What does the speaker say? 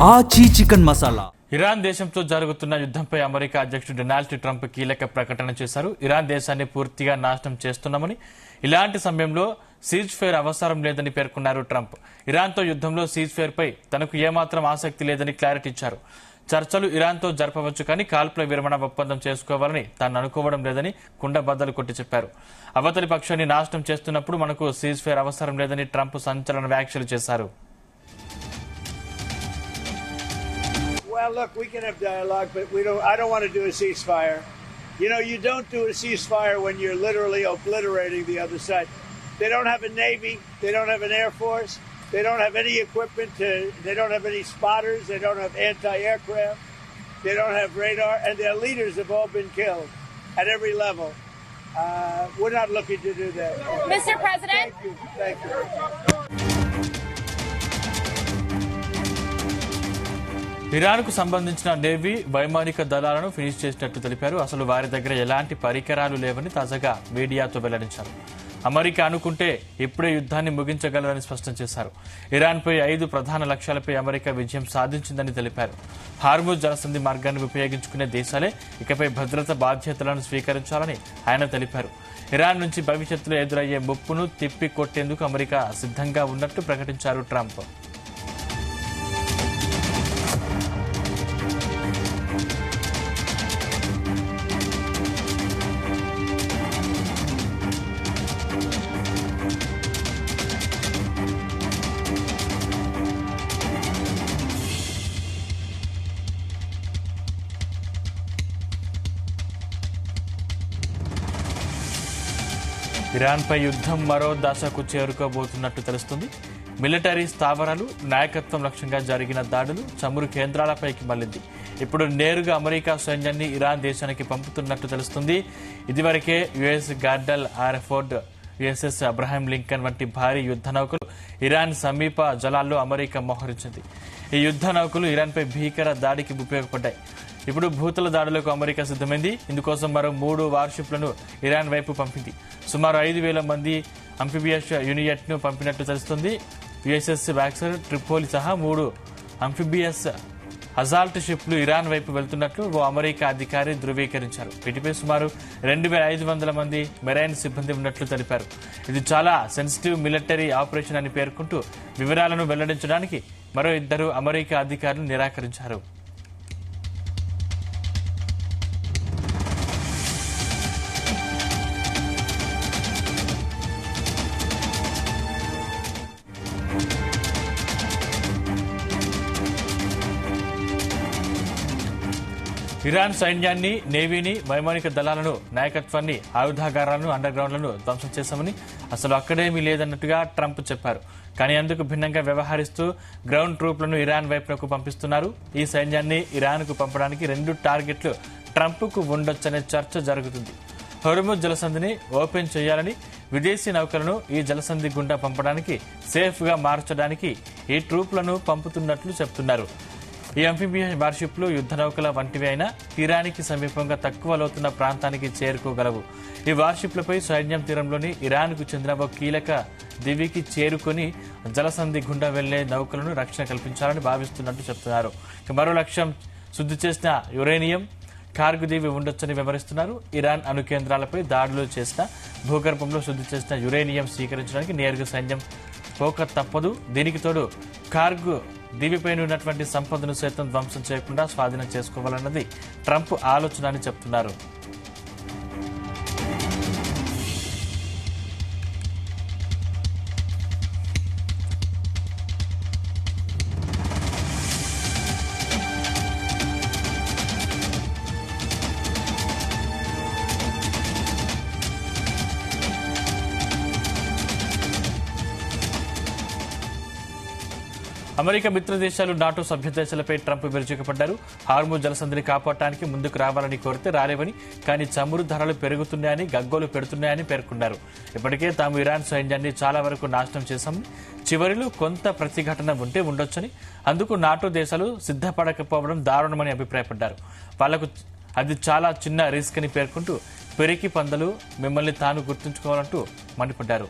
ఆచి chicken masala. Iran దేశంతో జరుగుతున్న యుద్ధంపై అమెరికా అధ్యక్షుడు డొనాల్డ్ ట్రంప్ కీలక ప్రకటన చేశారు. ఇరాన్ దేశాన్ని పూర్తిగా నాశనం చేస్తున్నామని, ఇలాంటి సమయంలో సీజ్ ఫైర్ అవసరం లేదని పేర్కొన్నారు ట్రంప్. ఇరాన్తో యుద్ధంలో సీజ్ ఫైర్ పై తనకు ఏమాత్రం ఆసక్తి లేదని క్లారిటీ ఇచ్చారు. చర్చలు ఇరాన్తో జరపవచ్చు కానీ కాల్పుల విరమణ ఒప్పందం చేసుకోవాలని తాను అనుకోవడం లేదని కుండబద్దలు కొట్టి చెప్పారు. అవతలి పక్షాన్ని నాశనం చేస్తున్నప్పుడు మనకు సీజ్ ఫైర్ అవసరం లేదని ట్రంప్ సంచలన వ్యాఖ్యలు చేశారు. Well, look, we can have dialogue, but I don't want to do a ceasefire. You know, you don't do a ceasefire when you're literally obliterating the other side. They don't have a Navy. They don't have an Air Force. They don't have any equipment. They don't have any spotters. They don't have anti-aircraft. They don't have radar. And their leaders have all been killed at every level. We're not looking to do that. Mr. President? Thank you. ఇరాన్కు సంబంధించిన navy వైమానిక దళాలను finish చేసినట్టు తెలిపారు. అసలు వారి దగ్గర ఎలాంటి పరికరాలు లేవని తాజాగా మీడియాతో వెల్లడించారు. అమెరికా అనుకుంటే ఇప్పుడే యుద్ధాన్ని ముగించగలదని స్పష్టం చేశారు. ఇరాన్పై 5 ప్రధాన లక్ష్యాలపై అమెరికా విజయం సాధించిందని తెలిపారు. హార్ముజ్ జలసంధి మార్గాన్ని ఉపయోగించుకునే దేశాలే ఇకపై భద్రత బాధ్యతలను స్వీకరించాలని ఆయన తెలిపారు. ఇరాన్ నుంచి భవిష్యత్తులో ఎదురయ్యే ముప్పును తిప్పి కొట్టేందుకు అమెరికా సిద్ధంగా ఉన్నట్టు ప్రకటించారు ట్రంప్. ఇరాన్పై యుద్ధం మరో దశకు చేరుకోబోతున్నట్టు తెలుస్తుంది. మిలిటరీ స్థావరాలు, నాయకత్వం లక్ష్యంగా జరిగిన దాడులు చమురు కేంద్రాలపైకి మళ్లింది. ఇప్పుడు నేరుగా అమెరికా సైన్యాన్ని ఇరాన్ దేశానికి పంపుతున్నట్టు తెలుస్తుంది. ఇదివరకే US Gerald R Ford, USS Abraham Lincoln వంటి భారీ యుద్ధ నౌకలు ఇరాన్ సమీప జలాల్లో అమెరికా మోహరించింది. ఈ యుద్ధ నౌకలు ఇరాన్పై భీకర దాడికి ఉపయోగపడ్డాయి. ఇప్పుడు భూతల దాడులకు అమెరికా సిద్ధమైంది. ఇందుకోసం మరో 3 వార్షిప్లను ఇరాన్ వైపు పంపింది. సుమారు 5,000 మంది అంఫిబియస్ యూనిట్ ను పంపినట్టు తెలుస్తుంది. యుఎస్ఎస్ వ్యాక్సర్, ట్రిపోలి సహా 3 అంఫిబియస్ అజాల్ట్ షిప్లు ఇరాన్ వైపు వెళ్తున్నట్లు ఓ అమెరికా అధికారి ధృవీకరించారు. వీటిపై సుమారు 2,500 మంది మెరైన్ సిబ్బంది ఉన్నట్లు తెలిపారు. ఇది చాలా సెన్సిటివ్ మిలిటరీ ఆపరేషన్ అని పేర్కొంటూ వివరాలను వెల్లడించడానికి మరో 2 అమెరికా అధికారులు నిరాకరించారు. ఇరాన్ సైన్యాన్ని, నేవీని, వైమానిక దళాలను, నాయకత్వాన్ని, ఆయుధాగారాలను, అండర్ గ్రౌండ్లను ధ్వంసం చేశామని, అసలు అక్కడేమీ లేదన్నట్టుగా ట్రంప్ చెప్పారు. కానీ అందుకు భిన్నంగా వ్యవహరిస్తూ గ్రౌండ్ ట్రూప్లను ఇరాన్ వైపునకు పంపిస్తున్నారు. ఈ సైన్యాన్ని ఇరాన్కు పంపడానికి 2 టార్గెట్లు ట్రంప్కు ఉండొచ్చనే చర్చ జరుగుతుంది. హోర్ముజ్ జలసంధిని ఓపెన్ చేయాలని, విదేశీ నౌకలను ఈ జలసంధి గుండా పంపడానికి, సేఫ్ గా మార్చడానికి ఈ ట్రూప్లను పంపుతున్నట్లు చెప్తున్నారు. ఈ అంఫిబియస్ వార్షిప్లు యుద్ధ నౌకల వంటివి అయినా తీరానికి సమీపంగా తక్కువ లోతున్న ప్రాంతానికి చేరుకోగలవు. ఈ వార్షిప్లపై సైన్యం తీరంలోని ఇరాన్కు చెందిన ఓ కీలక దివికి చేరుకుని జలసంధి గుండా వెళ్లే నౌకలను రక్షణ కల్పించాలని భావిస్తున్నట్టు చెప్తున్నారు. మరో లక్ష్యం శుద్ధి చేసిన యురేనియం కార్గు దీవి ఉండొచ్చని వివరిస్తున్నారు. ఇరాన్ అణు కేంద్రాలపై దాడులు చేసిన, భూగర్భంలో శుద్ధి చేసిన యురేనియం స్వీకరించడానికి నేరుగా సైన్యం పోక తప్పదు. దీనికి తోడు కార్గు దీవిపై ఉన్నటువంటి సంపదను సైతం ధ్వంసం చేయకుండా స్వాధీనం చేసుకోవాలన్నది ట్రంప్ ఆలోచన అని చెప్తున్నారు. అమెరికా మిత్ర దేశాలు, నాటో సభ్య దేశాలపై ట్రంప్ విరుచుకుపడ్డారు. హార్ముజ్ జలసంధిని కాపాడటానికి ముందుకు రావాలని కోరితే రాలేవని, కానీ చమురు ధరలు పెరుగుతున్నాయని, గగ్గోలు పెడుతున్నాయని పేర్కొన్నారు. ఇప్పటికే తాము ఇరాన్ సైన్యాన్ని చాలా వరకు నాశనం చేశామని, చివరిలో కొంత ప్రతిఘటన ఉంటే ఉండొచ్చని, అందుకు నాటో దేశాలు సిద్ధపడకపోవడం దారుణమని అభిప్రాయపడ్డారు. వాళ్లకు అది చాలా చిన్న రిస్క్ అని పేర్కొంటూ, పెరికి పందలు, మిమ్మల్ని తాను గుర్తుంచుకోవాలంటూ మండిపడ్డారు.